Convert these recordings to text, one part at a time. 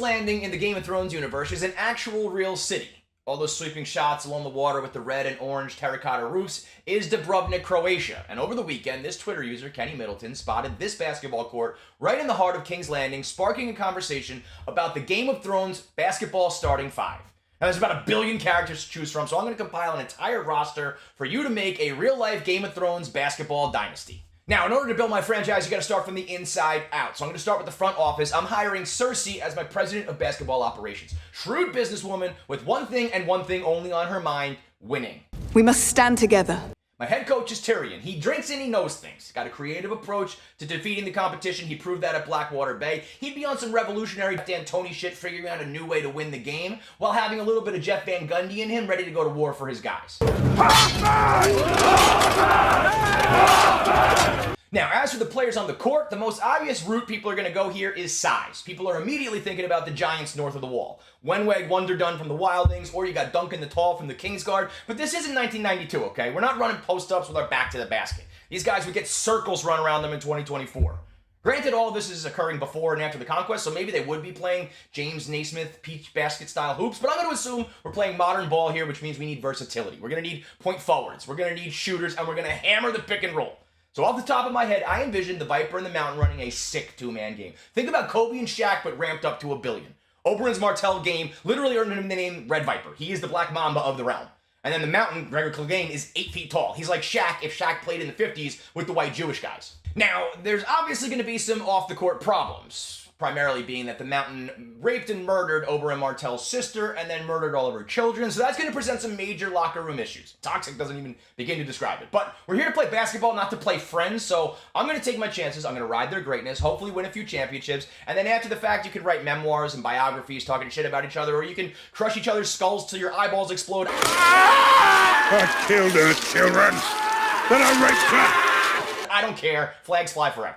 Landing in the Game of Thrones universe is an actual real city. All those sweeping shots along the water with the red and orange terracotta roofs is Dubrovnik, Croatia. And over the weekend, this Twitter user, Kenny Middleton, spotted this basketball court right in the heart of King's Landing, sparking a conversation about the Game of Thrones basketball starting five. Now, there's about 1 billion characters to choose from, so I'm going to compile an entire roster for you to make a real-life Game of Thrones basketball dynasty. Now, in order to build my franchise, you got to start from the inside out. So I'm going to start with the front office. I'm hiring Cersei as my president of basketball operations. Shrewd businesswoman with one thing and one thing only on her mind: winning. We must stand together. My head coach is Tyrion. He drinks and he knows things. Got a creative approach to defeating the competition. He proved that at Blackwater Bay. He'd be on some revolutionary D'Antoni shit, figuring out a new way to win the game, while having a little bit of Jeff Van Gundy in him, ready to go to war for his guys. Now, as for the players on the court, the most obvious route people are going to go here is size. People are immediately thinking about the giants north of the wall. Wenweg Wonderdun from the Wildlings, or you got Duncan the Tall from the Kingsguard. But this isn't 1992, okay? We're not running post-ups with our back to the basket. These guys would get circles run around them in 2024. Granted, all of this is occurring before and after the conquest, so maybe they would be playing James Naismith peach basket-style hoops, but I'm going to assume we're playing modern ball here, which means we need versatility. We're going to need point forwards, we're going to need shooters, and we're going to hammer the pick and roll. So off the top of my head, I envision the Viper and the Mountain running a sick two-man game. Think about Kobe and Shaq, but ramped up to 1 billion. Oberyn's Martell game literally earned him the name Red Viper. He is the Black Mamba of the realm. And then the Mountain, Gregor Clegane, is 8 feet tall. He's like Shaq if Shaq played in the 50s with the white Jewish guys. Now, there's obviously going to be some off-the-court problems. Primarily being that the Mountain raped and murdered Oberyn Martell's sister and then murdered all of her children, so that's going to present some major locker room issues. Toxic doesn't even begin to describe it. But we're here to play basketball, not to play friends, so I'm going to take my chances. I'm going to ride their greatness, hopefully win a few championships, and then after the fact, you can write memoirs and biographies talking shit about each other, or you can crush each other's skulls till your eyeballs explode. I killed her children, then I raped her. I don't care. Flags fly forever.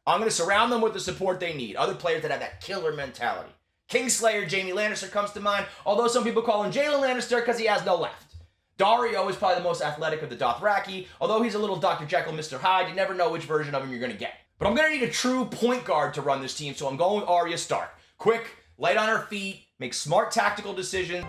I'm going to surround them with the support they need. Other players that have that killer mentality. Kingslayer Jaime Lannister comes to mind, although some people call him Jalen Lannister because he has no left. Dario is probably the most athletic of the Dothraki, although he's a little Dr. Jekyll, Mr. Hyde. You never know which version of him you're going to get. But I'm going to need a true point guard to run this team, so I'm going with Arya Stark. Quick, light on her feet, make smart tactical decisions.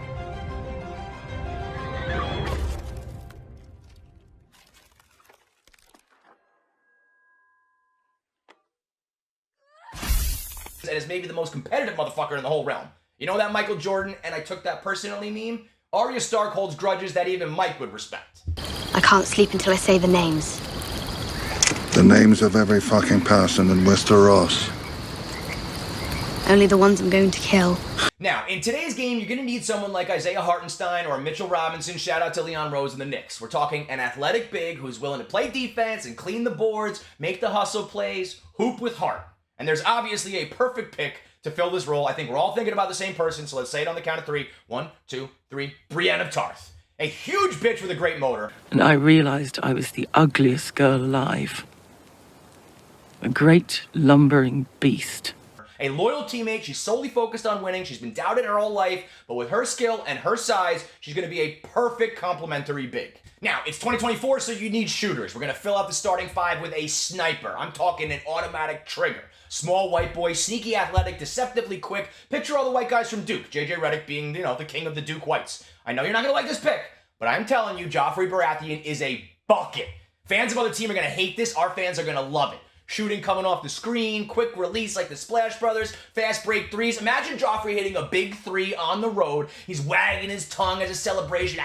And is maybe the most competitive motherfucker in the whole realm. You know that Michael Jordan, and I took that personally meme? Arya Stark holds grudges that even Mike would respect. I can't sleep until I say the names. The names of every fucking person in Westeros. Only the ones I'm going to kill. Now, in today's game, you're going to need someone like Isaiah Hartenstein or Mitchell Robinson. Shout out to Leon Rose and the Knicks. We're talking an athletic big who's willing to play defense and clean the boards, make the hustle plays, hoop with heart. And there's obviously a perfect pick to fill this role. I think we're all thinking about the same person, so let's say it on the count of 3. 1, 2, 3. Brienne of Tarth. A huge bitch with a great motor. And I realized I was the ugliest girl alive. A great lumbering beast. A loyal teammate, she's solely focused on winning. She's been doubted her whole life, but with her skill and her size, she's going to be a perfect complementary big. Now, it's 2024, so you need shooters. We're going to fill out the starting five with a sniper. I'm talking an automatic trigger. Small white boy, sneaky athletic, deceptively quick. Picture all the white guys from Duke. JJ Redick being, the king of the Duke whites. I know you're not going to like this pick, but I'm telling you, Joffrey Baratheon is a bucket. Fans of other team are going to hate this. Our fans are going to love it. Shooting coming off the screen, quick release like the Splash Brothers, fast break threes. Imagine Joffrey hitting a big 3 on the road. He's wagging his tongue as a celebration.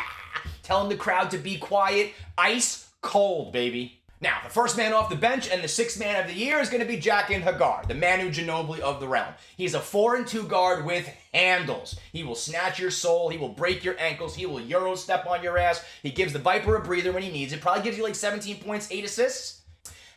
Telling the crowd to be quiet. Ice cold, baby. Now, the first man off the bench and the 6th man of the year is going to be Jaqen H'ghar, the Manu Ginobili of the realm. He's a 4-2 guard with handles. He will snatch your soul. He will break your ankles. He will Euro step on your ass. He gives the Viper a breather when he needs it. Probably gives you like 17 points, 8 assists.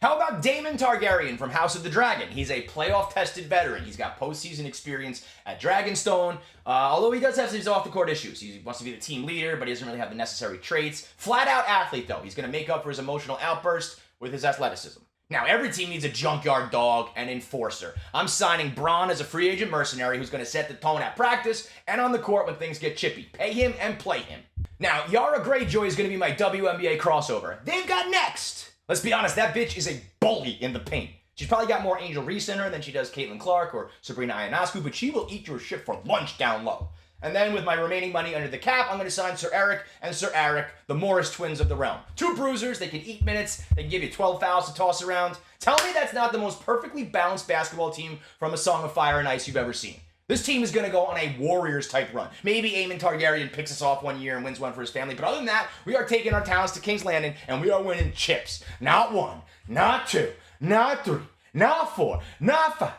How about Daemon Targaryen from House of the Dragon? He's a playoff-tested veteran. He's got postseason experience at Dragonstone, although he does have some off-the-court issues. He wants to be the team leader, but he doesn't really have the necessary traits. Flat-out athlete, though. He's going to make up for his emotional outburst with his athleticism. Now, every team needs a junkyard dog and enforcer. I'm signing Bronn as a free agent mercenary who's going to set the tone at practice and on the court when things get chippy. Pay him and play him. Now, Yara Greyjoy is going to be my WNBA crossover. They've got next. Let's be honest, that bitch is a bully in the paint. She's probably got more Angel Reese in her than she does Caitlin Clark or Sabrina Ionescu, but she will eat your shit for lunch down low. And then with my remaining money under the cap, I'm going to sign Sir Eric and Sir Eric, the Morris twins of the realm. 2 bruisers, they can eat minutes, they can give you 12 fouls to toss around. Tell me that's not the most perfectly balanced basketball team from A Song of Fire and Ice you've ever seen. This team is going to go on a Warriors-type run. Maybe Aemon Targaryen picks us off one year and wins one for his family, but other than that, we are taking our talents to King's Landing, and we are winning chips. Not 1, not 2, not 3, not 4, not 5,